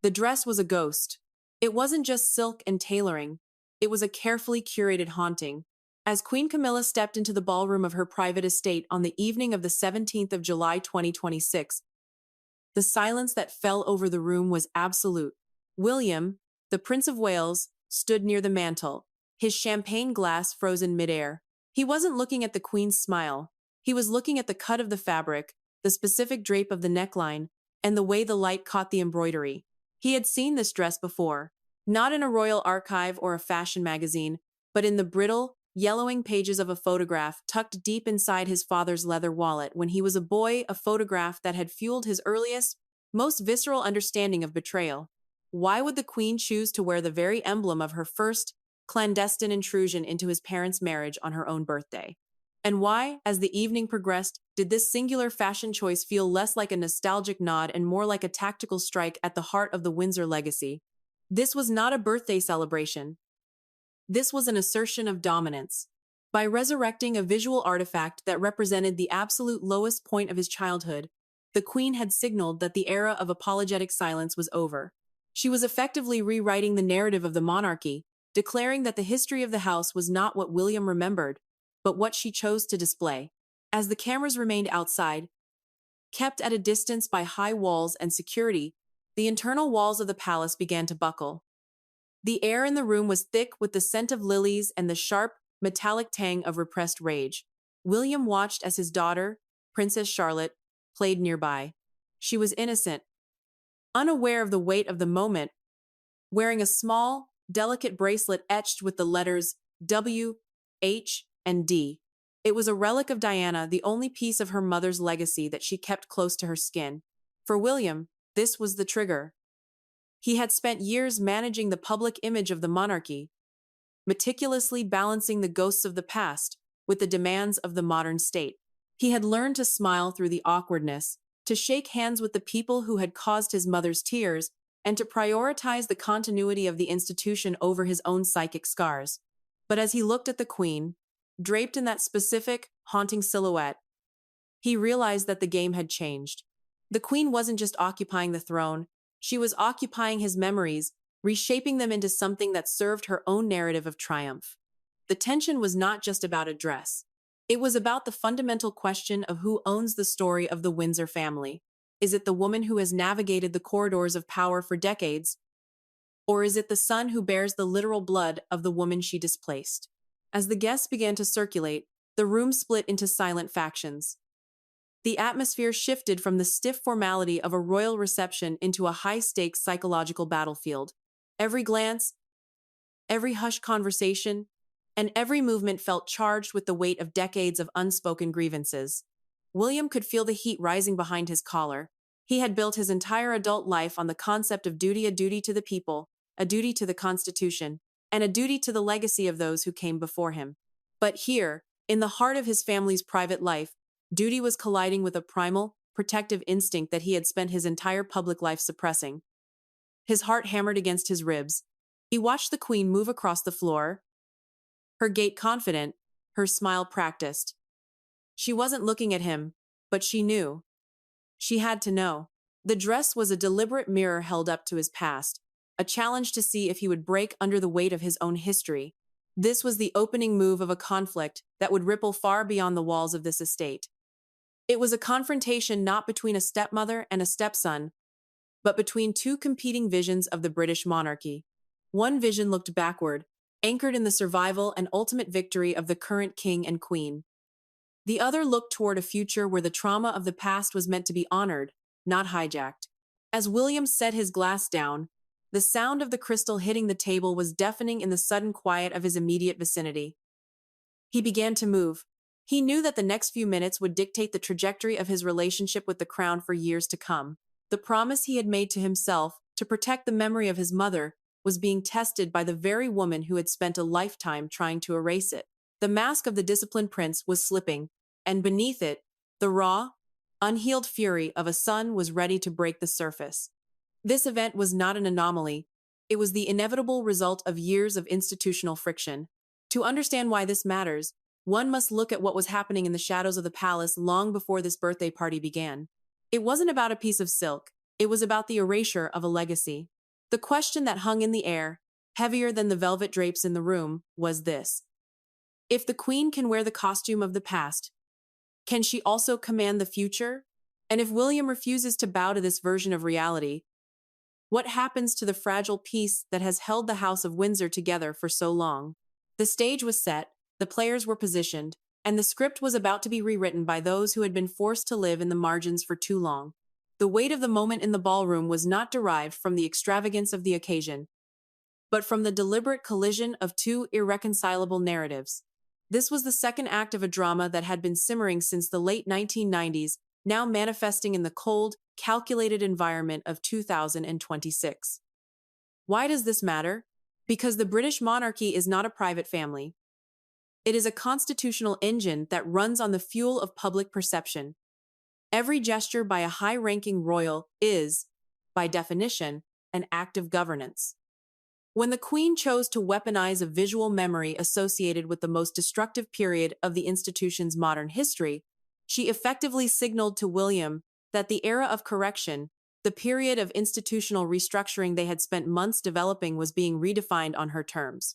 The dress was a ghost. It wasn't just silk and tailoring. It was a carefully curated haunting. As Queen Camilla stepped into the ballroom of her private estate on the evening of the 17th of July 2026, the silence that fell over the room was absolute. William, the Prince of Wales, stood near the mantel, his champagne glass frozen midair. He wasn't looking at the Queen's smile. He was looking at the cut of the fabric, the specific drape of the neckline, and the way the light caught the embroidery. He had seen this dress before, not in a royal archive or a fashion magazine, but in the brittle, yellowing pages of a photograph tucked deep inside his father's leather wallet when he was a boy, a photograph that had fueled his earliest, most visceral understanding of betrayal. Why would the Queen choose to wear the very emblem of her first clandestine intrusion into his parents' marriage on her own birthday? And why, as the evening progressed, did this singular fashion choice feel less like a nostalgic nod and more like a tactical strike at the heart of the Windsor legacy? This was not a birthday celebration. This was an assertion of dominance. By resurrecting a visual artifact that represented the absolute lowest point of his childhood, the Queen had signaled that the era of apologetic silence was over. She was effectively rewriting the narrative of the monarchy, declaring that the history of the house was not what William remembered, but what she chose to display. As the cameras remained outside, kept at a distance by high walls and security, the internal walls of the palace began to buckle. The air in the room was thick with the scent of lilies and the sharp, metallic tang of repressed rage. William watched as his daughter, Princess Charlotte, played nearby. She was innocent, unaware of the weight of the moment, wearing a small, delicate bracelet etched with the letters W, H, and D. It was a relic of Diana, the only piece of her mother's legacy that she kept close to her skin. For William, this was the trigger. He had spent years managing the public image of the monarchy, meticulously balancing the ghosts of the past with the demands of the modern state. He had learned to smile through the awkwardness, to shake hands with the people who had caused his mother's tears, and to prioritize the continuity of the institution over his own psychic scars. But as he looked at the Queen, draped in that specific, haunting silhouette, he realized that the game had changed. The Queen wasn't just occupying the throne, she was occupying his memories, reshaping them into something that served her own narrative of triumph. The tension was not just about a dress. It was about the fundamental question of who owns the story of the Windsor family. Is it the woman who has navigated the corridors of power for decades, or is it the son who bears the literal blood of the woman she displaced? As the guests began to circulate, the room split into silent factions. The atmosphere shifted from the stiff formality of a royal reception into a high-stakes psychological battlefield. Every glance, every hushed conversation, and every movement felt charged with the weight of decades of unspoken grievances. William could feel the heat rising behind his collar. He had built his entire adult life on the concept of duty, a duty to the people, a duty to the Constitution, and a duty to the legacy of those who came before him. But here, in the heart of his family's private life, duty was colliding with a primal, protective instinct that he had spent his entire public life suppressing. His heart hammered against his ribs. He watched the Queen move across the floor, her gait confident, her smile practiced. She wasn't looking at him, but she knew. She had to know. The dress was a deliberate mirror held up to his past, a challenge to see if he would break under the weight of his own history. This was the opening move of a conflict that would ripple far beyond the walls of this estate. It was a confrontation not between a stepmother and a stepson, but between two competing visions of the British monarchy. One vision looked backward, anchored in the survival and ultimate victory of the current king and queen. The other looked toward a future where the trauma of the past was meant to be honored, not hijacked. As William set his glass down, the sound of the crystal hitting the table was deafening in the sudden quiet of his immediate vicinity. He began to move. He knew that the next few minutes would dictate the trajectory of his relationship with the crown for years to come. The promise he had made to himself to protect the memory of his mother was being tested by the very woman who had spent a lifetime trying to erase it. The mask of the disciplined prince was slipping, and beneath it, the raw, unhealed fury of a son was ready to break the surface. This event was not an anomaly. It was the inevitable result of years of institutional friction. To understand why this matters, one must look at what was happening in the shadows of the palace long before this birthday party began. It wasn't about a piece of silk. It was about the erasure of a legacy. The question that hung in the air, heavier than the velvet drapes in the room, was this. If the queen can wear the costume of the past, can she also command the future? And if William refuses to bow to this version of reality, what happens to the fragile peace that has held the House of Windsor together for so long? The stage was set, the players were positioned, and the script was about to be rewritten by those who had been forced to live in the margins for too long. The weight of the moment in the ballroom was not derived from the extravagance of the occasion, but from the deliberate collision of two irreconcilable narratives. This was the second act of a drama that had been simmering since the late 1990s, now manifesting in the cold, calculated environment of 2026. Why does this matter? Because the British monarchy is not a private family. It is a constitutional engine that runs on the fuel of public perception. Every gesture by a high-ranking royal is, by definition, an act of governance. When the Queen chose to weaponize a visual memory associated with the most destructive period of the institution's modern history, she effectively signaled to William that the era of correction, the period of institutional restructuring they had spent months developing, was being redefined on her terms.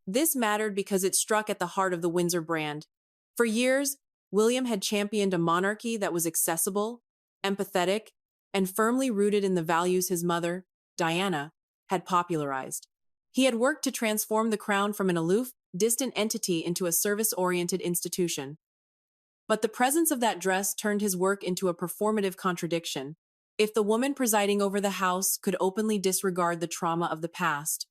This mattered because it struck at the heart of the Windsor brand. For years, William had championed a monarchy that was accessible, empathetic, and firmly rooted in the values his mother, Diana, had popularized. He had worked to transform the crown from an aloof, distant entity into a service-oriented institution. But the presence of that dress turned his work into a performative contradiction. If the woman presiding over the house could openly disregard the trauma of the past,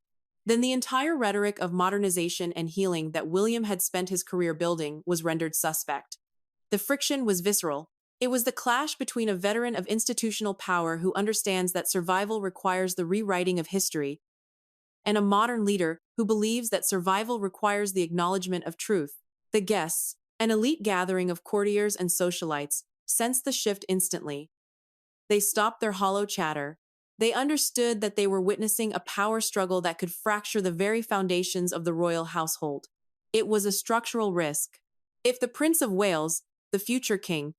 then the entire rhetoric of modernization and healing that William had spent his career building was rendered suspect. The friction was visceral. It was the clash between a veteran of institutional power who understands that survival requires the rewriting of history, and a modern leader who believes that survival requires the acknowledgement of truth. The guests, an elite gathering of courtiers and socialites, sensed the shift instantly. They stopped their hollow chatter. They understood that they were witnessing a power struggle that could fracture the very foundations of the royal household. It was a structural risk. If the Prince of Wales, the future king,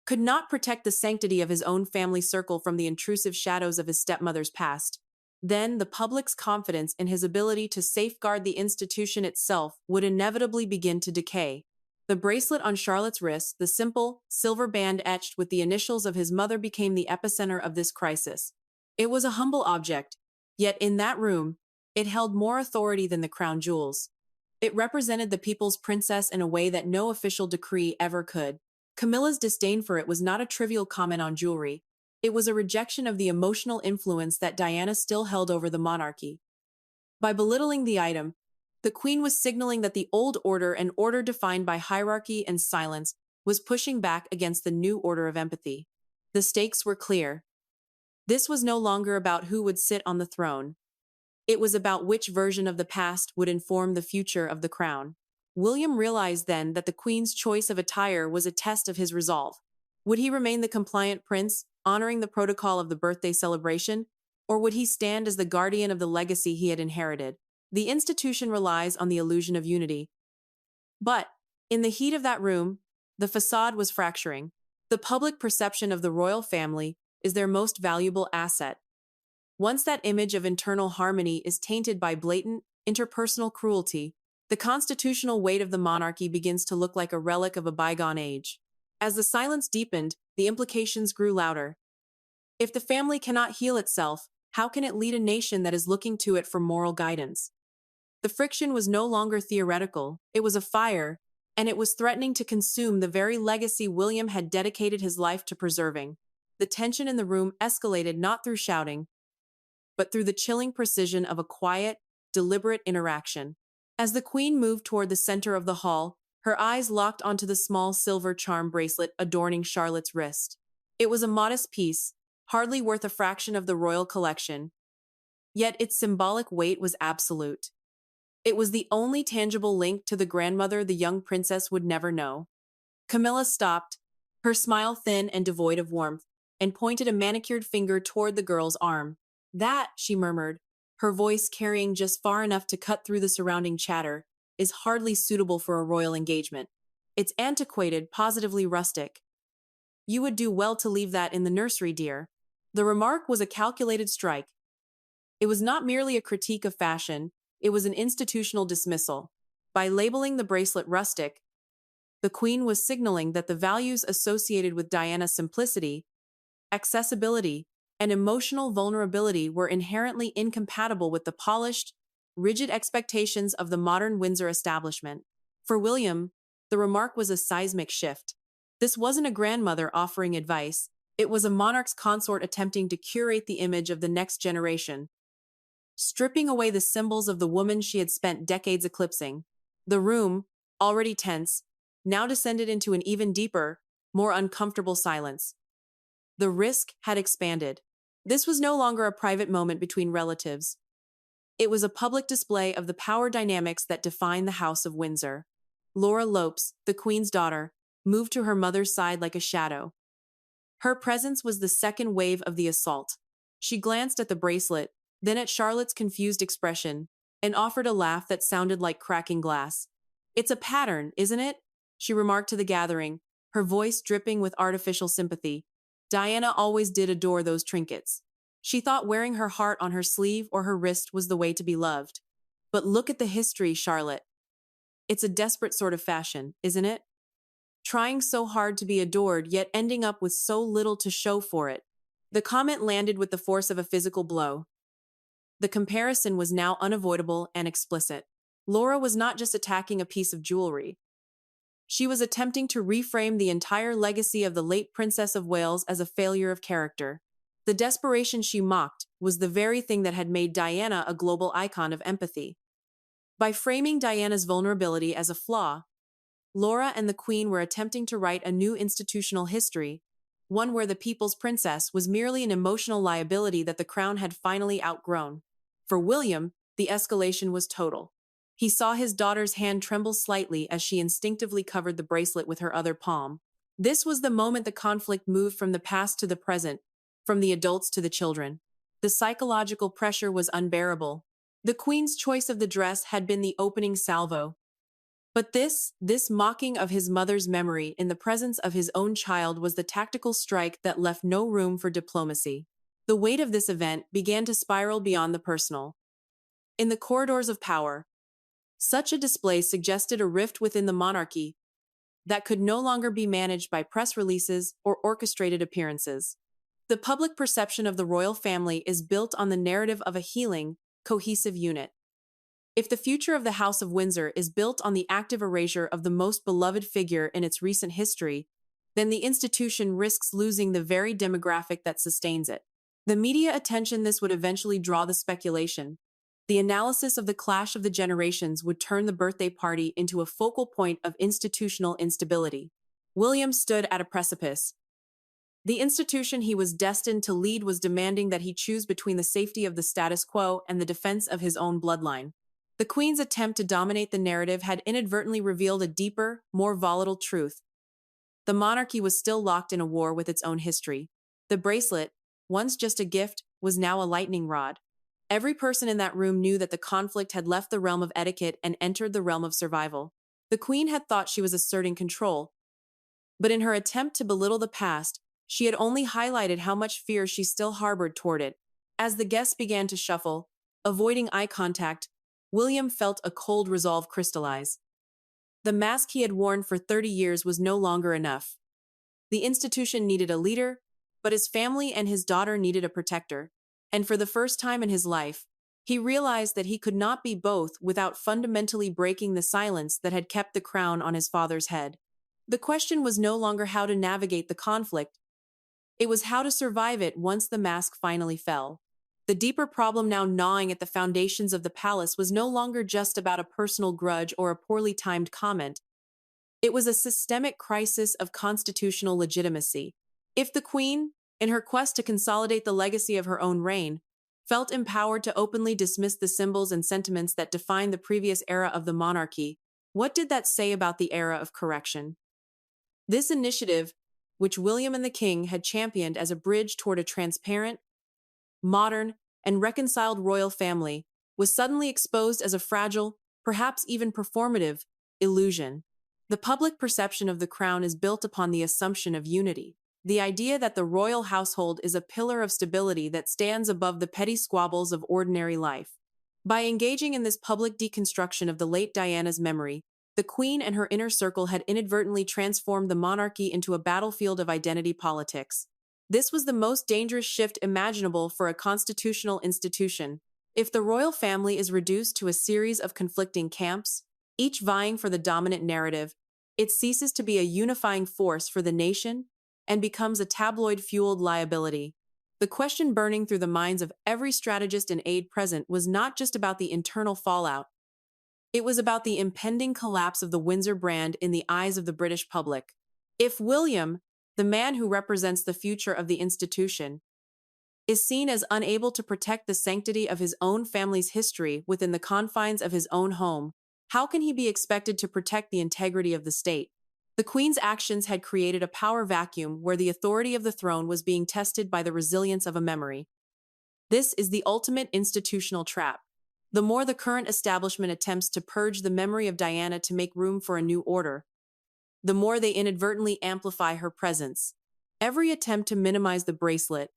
could not protect the sanctity of his own family circle from the intrusive shadows of his stepmother's past, then the public's confidence in his ability to safeguard the institution itself would inevitably begin to decay. The bracelet on Charlotte's wrist, the simple, silver band etched with the initials of his mother, became the epicenter of this crisis. It was a humble object, yet in that room, it held more authority than the crown jewels. It represented the people's princess in a way that no official decree ever could. Camilla's disdain for it was not a trivial comment on jewelry. It was a rejection of the emotional influence that Diana still held over the monarchy. By belittling the item, the Queen was signaling that the old order, an order defined by hierarchy and silence, was pushing back against the new order of empathy. The stakes were clear. This was no longer about who would sit on the throne. It was about which version of the past would inform the future of the crown. William realized then that the Queen's choice of attire was a test of his resolve. Would he remain the compliant prince, honoring the protocol of the birthday celebration, or would he stand as the guardian of the legacy he had inherited? The institution relies on the illusion of unity. But, in the heat of that room, the facade was fracturing. The public perception of the royal family is their most valuable asset. Once that image of internal harmony is tainted by blatant, interpersonal cruelty, the constitutional weight of the monarchy begins to look like a relic of a bygone age. As the silence deepened, the implications grew louder. If the family cannot heal itself, how can it lead a nation that is looking to it for moral guidance? The friction was no longer theoretical, it was a fire, and it was threatening to consume the very legacy William had dedicated his life to preserving. The tension in the room escalated not through shouting, but through the chilling precision of a quiet, deliberate interaction. As the Queen moved toward the center of the hall, her eyes locked onto the small silver charm bracelet adorning Charlotte's wrist. It was a modest piece, hardly worth a fraction of the royal collection, yet its symbolic weight was absolute. It was the only tangible link to the grandmother the young princess would never know. Camilla stopped, her smile thin and devoid of warmth, and pointed a manicured finger toward the girl's arm. "That," she murmured, her voice carrying just far enough to cut through the surrounding chatter, "is hardly suitable for a royal engagement. It's antiquated, positively rustic. You would do well to leave that in the nursery, dear." The remark was a calculated strike. It was not merely a critique of fashion, it was an institutional dismissal. By labeling the bracelet rustic, the Queen was signaling that the values associated with Diana's simplicity, accessibility, and emotional vulnerability were inherently incompatible with the polished, rigid expectations of the modern Windsor establishment. For William, the remark was a seismic shift. This wasn't a grandmother offering advice, it was a monarch's consort attempting to curate the image of the next generation, stripping away the symbols of the woman she had spent decades eclipsing. The room, already tense, now descended into an even deeper, more uncomfortable silence. The risk had expanded. This was no longer a private moment between relatives. It was a public display of the power dynamics that define the House of Windsor. Laura Lopes, the Queen's daughter, moved to her mother's side like a shadow. Her presence was the second wave of the assault. She glanced at the bracelet, then at Charlotte's confused expression, and offered a laugh that sounded like cracking glass. "It's a pattern, isn't it?" she remarked to the gathering, her voice dripping with artificial sympathy. Diana always did adore those trinkets. She thought wearing her heart on her sleeve or her wrist was the way to be loved. But look at the history, Charlotte. It's a desperate sort of fashion, isn't it? Trying so hard to be adored, yet ending up with so little to show for it. The comment landed with the force of a physical blow. The comparison was now unavoidable and explicit. Laura was not just attacking a piece of jewelry. She was attempting to reframe the entire legacy of the late Princess of Wales as a failure of character. The desperation she mocked was the very thing that had made Diana a global icon of empathy. By framing Diana's vulnerability as a flaw, Laura and the Queen were attempting to write a new institutional history, one where the people's princess was merely an emotional liability that the crown had finally outgrown. For William, the escalation was total. He saw his daughter's hand tremble slightly as she instinctively covered the bracelet with her other palm. This was the moment the conflict moved from the past to the present, from the adults to the children. The psychological pressure was unbearable. The Queen's choice of the dress had been the opening salvo. But this mocking of his mother's memory in the presence of his own child was the tactical strike that left no room for diplomacy. The weight of this event began to spiral beyond the personal. In the corridors of power, such a display suggested a rift within the monarchy that could no longer be managed by press releases or orchestrated appearances. The public perception of the royal family is built on the narrative of a healing, cohesive unit. If the future of the House of Windsor is built on the active erasure of the most beloved figure in its recent history, then the institution risks losing the very demographic that sustains it. The media attention this would eventually draw the speculation. The analysis of the clash of the generations would turn the birthday party into a focal point of institutional instability. William stood at a precipice. The institution he was destined to lead was demanding that he choose between the safety of the status quo and the defense of his own bloodline. The Queen's attempt to dominate the narrative had inadvertently revealed a deeper, more volatile truth. The monarchy was still locked in a war with its own history. The bracelet, once just a gift, was now a lightning rod. Every person in that room knew that the conflict had left the realm of etiquette and entered the realm of survival. The Queen had thought she was asserting control, but in her attempt to belittle the past, she had only highlighted how much fear she still harbored toward it. As the guests began to shuffle, avoiding eye contact, William felt a cold resolve crystallize. The mask he had worn for 30 years was no longer enough. The institution needed a leader, but his family and his daughter needed a protector. And for the first time in his life, he realized that he could not be both without fundamentally breaking the silence that had kept the crown on his father's head. The question was no longer how to navigate the conflict. It was how to survive it once the mask finally fell. The deeper problem now gnawing at the foundations of the palace was no longer just about a personal grudge or a poorly timed comment. It was a systemic crisis of constitutional legitimacy. If the Queen, in her quest to consolidate the legacy of her own reign, felt empowered to openly dismiss the symbols and sentiments that defined the previous era of the monarchy, what did that say about the era of correction? This initiative, which William and the King had championed as a bridge toward a transparent, modern, and reconciled royal family, was suddenly exposed as a fragile, perhaps even performative, illusion. The public perception of the crown is built upon the assumption of unity. the idea that the royal household is a pillar of stability that stands above the petty squabbles of ordinary life. By engaging in this public deconstruction of the late Diana's memory, the Queen and her inner circle had inadvertently transformed the monarchy into a battlefield of identity politics. This was the most dangerous shift imaginable for a constitutional institution. If the royal family is reduced to a series of conflicting camps, each vying for the dominant narrative, it ceases to be a unifying force for the nation and becomes a tabloid-fueled liability. The question burning through the minds of every strategist and aide present was not just about the internal fallout. It was about the impending collapse of the Windsor brand in the eyes of the British public. If William, the man who represents the future of the institution, is seen as unable to protect the sanctity of his own family's history within the confines of his own home, how can he be expected to protect the integrity of the state? The Queen's actions had created a power vacuum where the authority of the throne was being tested by the resilience of a memory. This is the ultimate institutional trap. The more the current establishment attempts to purge the memory of Diana to make room for a new order, the more they inadvertently amplify her presence. Every attempt to minimize the bracelet,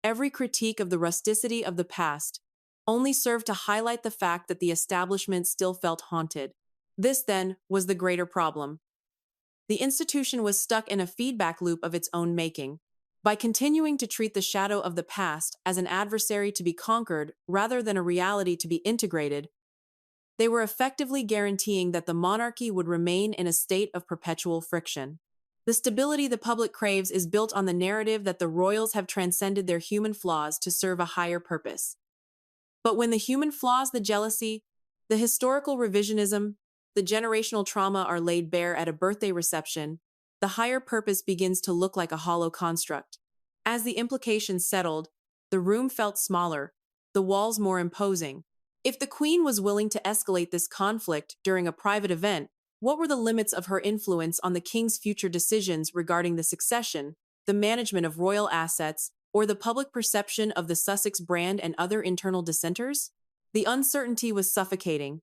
every critique of the rusticity of the past, only served to highlight the fact that the establishment still felt haunted. This, then, was the greater problem. The institution was stuck in a feedback loop of its own making. By continuing to treat the shadow of the past as an adversary to be conquered rather than a reality to be integrated, they were effectively guaranteeing that the monarchy would remain in a state of perpetual friction. The stability the public craves is built on the narrative that the royals have transcended their human flaws to serve a higher purpose. But when the human flaws, the jealousy, the historical revisionism, the generational trauma are laid bare at a birthday reception, the higher purpose begins to look like a hollow construct. As the implications settled, the room felt smaller, the walls more imposing. If the Queen was willing to escalate this conflict during a private event, what were the limits of her influence on the King's future decisions regarding the succession, the management of royal assets, or the public perception of the Sussex brand and other internal dissenters? The uncertainty was suffocating.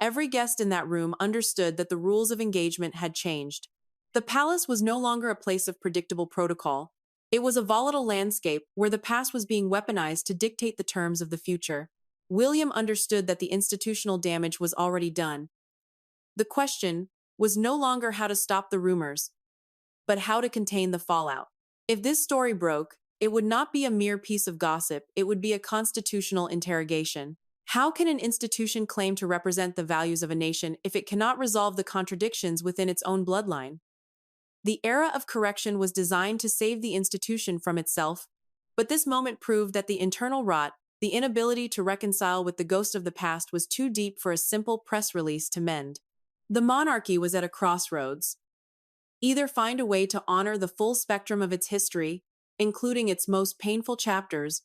Every guest in that room understood that the rules of engagement had changed. The palace was no longer a place of predictable protocol. It was a volatile landscape where the past was being weaponized to dictate the terms of the future. William understood that the institutional damage was already done. The question was no longer how to stop the rumors, but how to contain the fallout. If this story broke, it would not be a mere piece of gossip, it would be a constitutional interrogation. How can an institution claim to represent the values of a nation if it cannot resolve the contradictions within its own bloodline? The era of correction was designed to save the institution from itself, but this moment proved that the internal rot, the inability to reconcile with the ghost of the past, was too deep for a simple press release to mend. The monarchy was at a crossroads. Either find a way to honor the full spectrum of its history, including its most painful chapters,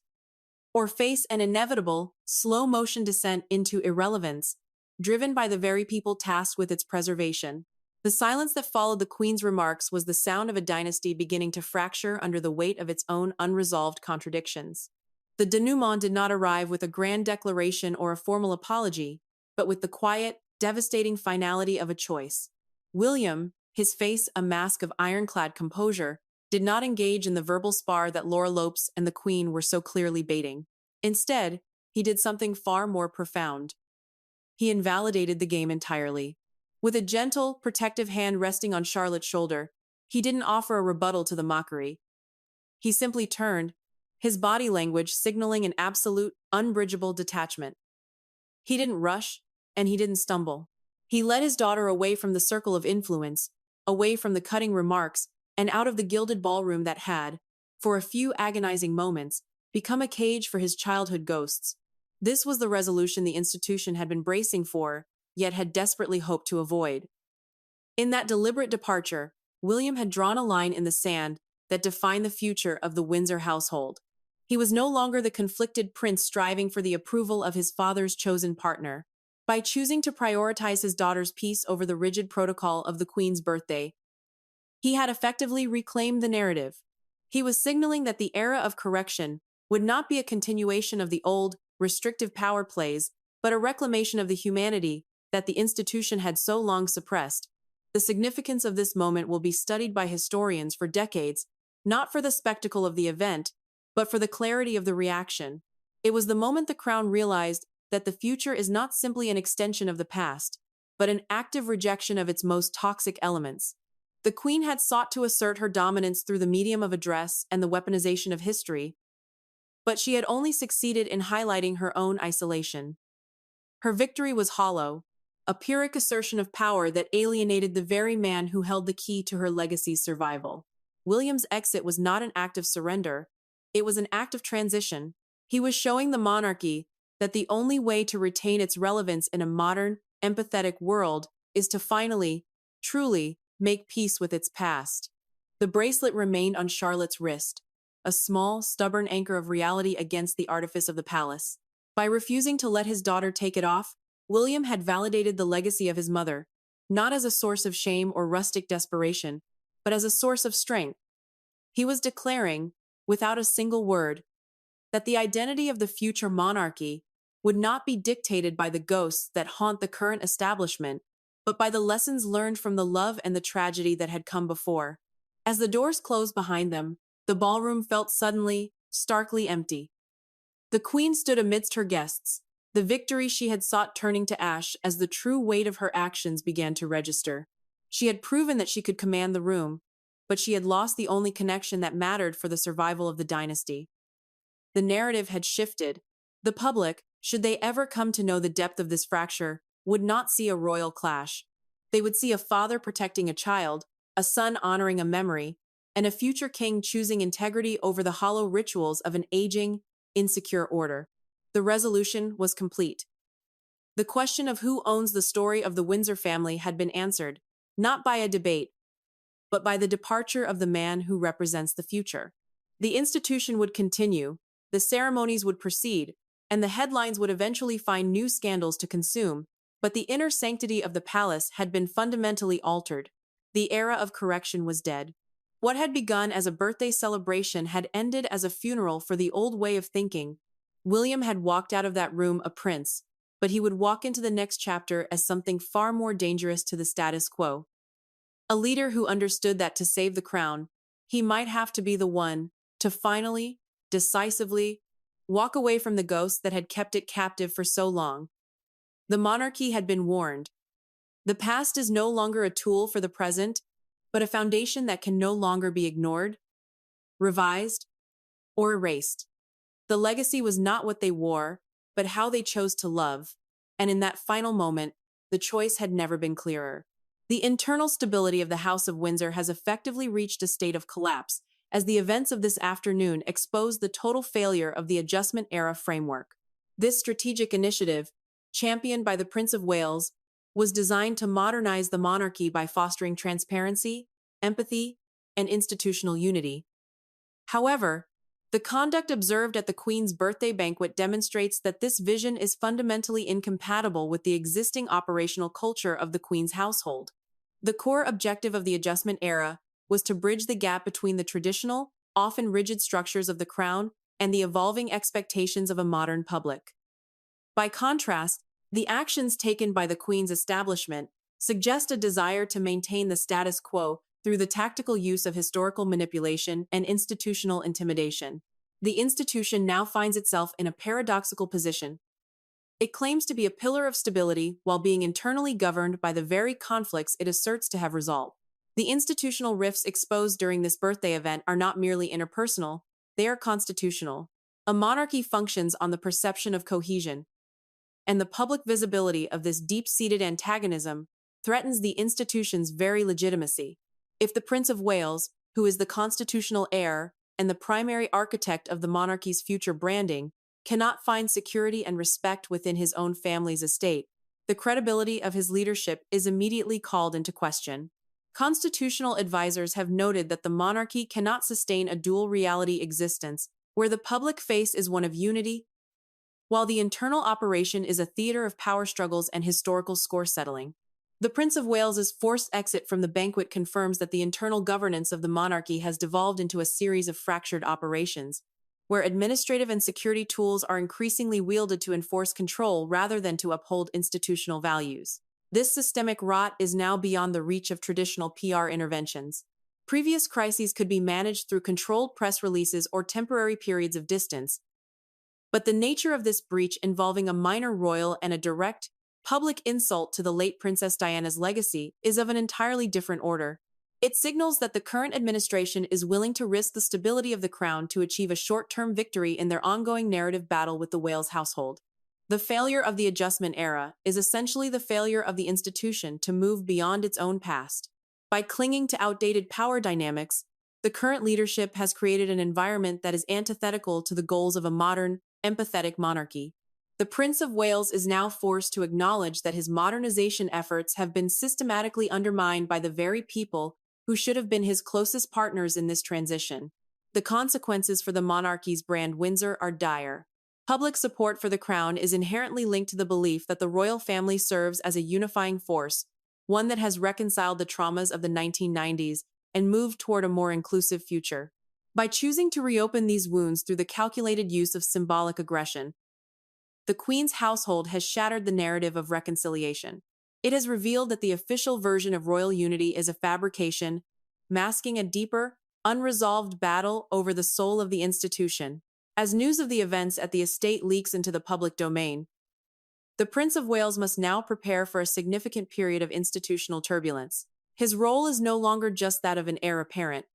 or face an inevitable, slow-motion descent into irrelevance, driven by the very people tasked with its preservation. The silence that followed the Queen's remarks was the sound of a dynasty beginning to fracture under the weight of its own unresolved contradictions. The denouement did not arrive with a grand declaration or a formal apology, but with the quiet, devastating finality of a choice. William, his face a mask of ironclad composure, did not engage in the verbal spar that Laura Lopes and the Queen were so clearly baiting. Instead, he did something far more profound. He invalidated the game entirely. With a gentle, protective hand resting on Charlotte's shoulder, he didn't offer a rebuttal to the mockery. He simply turned, his body language signaling an absolute, unbridgeable detachment. He didn't rush, and he didn't stumble. He led his daughter away from the circle of influence, away from the cutting remarks, and out of the gilded ballroom that had, for a few agonizing moments, become a cage for his childhood ghosts. This was the resolution the institution had been bracing for, yet had desperately hoped to avoid. In that deliberate departure, William had drawn a line in the sand that defined the future of the Windsor household. He was no longer the conflicted prince striving for the approval of his father's chosen partner. By choosing to prioritize his daughter's peace over the rigid protocol of the Queen's birthday, he had effectively reclaimed the narrative. He was signaling that the era of correction would not be a continuation of the old, restrictive power plays, but a reclamation of the humanity that the institution had so long suppressed. The significance of this moment will be studied by historians for decades, not for the spectacle of the event, but for the clarity of the reaction. It was the moment the crown realized that the future is not simply an extension of the past, but an active rejection of its most toxic elements. The queen had sought to assert her dominance through the medium of address and the weaponization of history, but she had only succeeded in highlighting her own isolation. Her victory was hollow, a Pyrrhic assertion of power that alienated the very man who held the key to her legacy's survival. William's exit was not an act of surrender, it was an act of transition. He was showing the monarchy that the only way to retain its relevance in a modern, empathetic world is to finally, truly, make peace with its past. The bracelet remained on Charlotte's wrist, a small, stubborn anchor of reality against the artifice of the palace. By refusing to let his daughter take it off, William had validated the legacy of his mother, not as a source of shame or rustic desperation, but as a source of strength. He was declaring, without a single word, that the identity of the future monarchy would not be dictated by the ghosts that haunt the current establishment, but by the lessons learned from the love and the tragedy that had come before. As the doors closed behind them, the ballroom felt suddenly, starkly empty. The queen stood amidst her guests, the victory she had sought turning to ash as the true weight of her actions began to register. She had proven that she could command the room, but she had lost the only connection that mattered for the survival of the dynasty. The narrative had shifted. The public, should they ever come to know the depth of this fracture, would not see a royal clash. They would see a father protecting a child, a son honoring a memory, and a future king choosing integrity over the hollow rituals of an aging, insecure order. The resolution was complete. The question of who owns the story of the Windsor family had been answered, not by a debate, but by the departure of the man who represents the future. The institution would continue, the ceremonies would proceed, and the headlines would eventually find new scandals to consume, but the inner sanctity of the palace had been fundamentally altered. The era of correction was dead. What had begun as a birthday celebration had ended as a funeral for the old way of thinking. William had walked out of that room a prince, but he would walk into the next chapter as something far more dangerous to the status quo. A leader who understood that to save the crown, he might have to be the one to finally, decisively, walk away from the ghosts that had kept it captive for so long. The monarchy had been warned. The past is no longer a tool for the present, but a foundation that can no longer be ignored, revised, or erased. The legacy was not what they wore, but how they chose to love, and in that final moment, the choice had never been clearer. The internal stability of the House of Windsor has effectively reached a state of collapse, as the events of this afternoon exposed the total failure of the adjustment era framework. This strategic initiative, championed by the Prince of Wales, was designed to modernize the monarchy by fostering transparency, empathy, and institutional unity. However, the conduct observed at the Queen's birthday banquet demonstrates that this vision is fundamentally incompatible with the existing operational culture of the Queen's household. The core objective of the adjustment era was to bridge the gap between the traditional, often rigid structures of the crown and the evolving expectations of a modern public. By contrast, the actions taken by the Queen's establishment suggest a desire to maintain the status quo through the tactical use of historical manipulation and institutional intimidation. The institution now finds itself in a paradoxical position. It claims to be a pillar of stability while being internally governed by the very conflicts it asserts to have resolved. The institutional rifts exposed during this birthday event are not merely interpersonal, they are constitutional. A monarchy functions on the perception of cohesion, and the public visibility of this deep-seated antagonism threatens the institution's very legitimacy. If the Prince of Wales, who is the constitutional heir and the primary architect of the monarchy's future branding, cannot find security and respect within his own family's estate, the credibility of his leadership is immediately called into question. Constitutional advisors have noted that the monarchy cannot sustain a dual reality existence, where the public face is one of unity, while the internal operation is a theater of power struggles and historical score settling. The Prince of Wales's forced exit from the banquet confirms that the internal governance of the monarchy has devolved into a series of fractured operations, where administrative and security tools are increasingly wielded to enforce control rather than to uphold institutional values. This systemic rot is now beyond the reach of traditional PR interventions. Previous crises could be managed through controlled press releases or temporary periods of distance, but the nature of this breach involving a minor royal and a direct, public insult to the late Princess Diana's legacy is of an entirely different order. It signals that the current administration is willing to risk the stability of the crown to achieve a short-term victory in their ongoing narrative battle with the Wales household. The failure of the adjustment era is essentially the failure of the institution to move beyond its own past. By clinging to outdated power dynamics, the current leadership has created an environment that is antithetical to the goals of a modern, empathetic monarchy. The Prince of Wales is now forced to acknowledge that his modernization efforts have been systematically undermined by the very people who should have been his closest partners in this transition. The consequences for the monarchy's brand Windsor are dire. Public support for the crown is inherently linked to the belief that the royal family serves as a unifying force, one that has reconciled the traumas of the 1990s and moved toward a more inclusive future. By choosing to reopen these wounds through the calculated use of symbolic aggression, the Queen's household has shattered the narrative of reconciliation. It has revealed that the official version of royal unity is a fabrication, masking a deeper, unresolved battle over the soul of the institution. As news of the events at the estate leaks into the public domain, the Prince of Wales must now prepare for a significant period of institutional turbulence. His role is no longer just that of an heir apparent.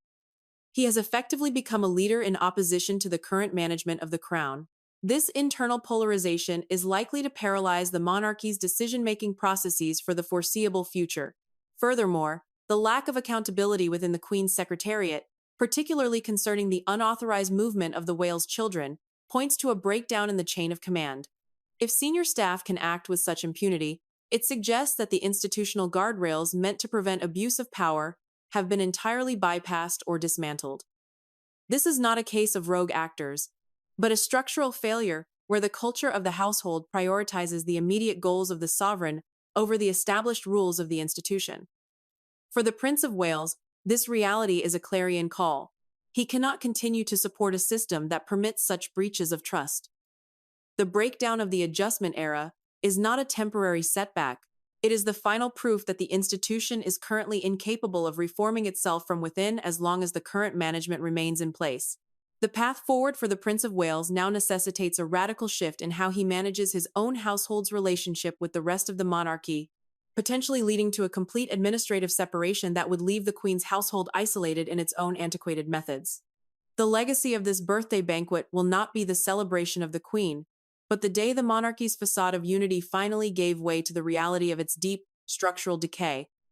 He has effectively become a leader in opposition to the current management of the crown. This internal polarization is likely to paralyze the monarchy's decision-making processes for the foreseeable future. Furthermore, the lack of accountability within the Queen's Secretariat, particularly concerning the unauthorized movement of the Wales children, points to a breakdown in the chain of command. If senior staff can act with such impunity, it suggests that the institutional guardrails meant to prevent abuse of power have been entirely bypassed or dismantled. This is not a case of rogue actors, but a structural failure where the culture of the household prioritizes the immediate goals of the sovereign over the established rules of the institution. For the Prince of Wales, this reality is a clarion call. He cannot continue to support a system that permits such breaches of trust. The breakdown of the adjustment era is not a temporary setback. It is the final proof that the institution is currently incapable of reforming itself from within as long as the current management remains in place. The path forward for the Prince of Wales now necessitates a radical shift in how he manages his own household's relationship with the rest of the monarchy, potentially leading to a complete administrative separation that would leave the Queen's household isolated in its own antiquated methods. The legacy of this birthday banquet will not be the celebration of the Queen, but the day the monarchy's facade of unity finally gave way to the reality of its deep, structural decay.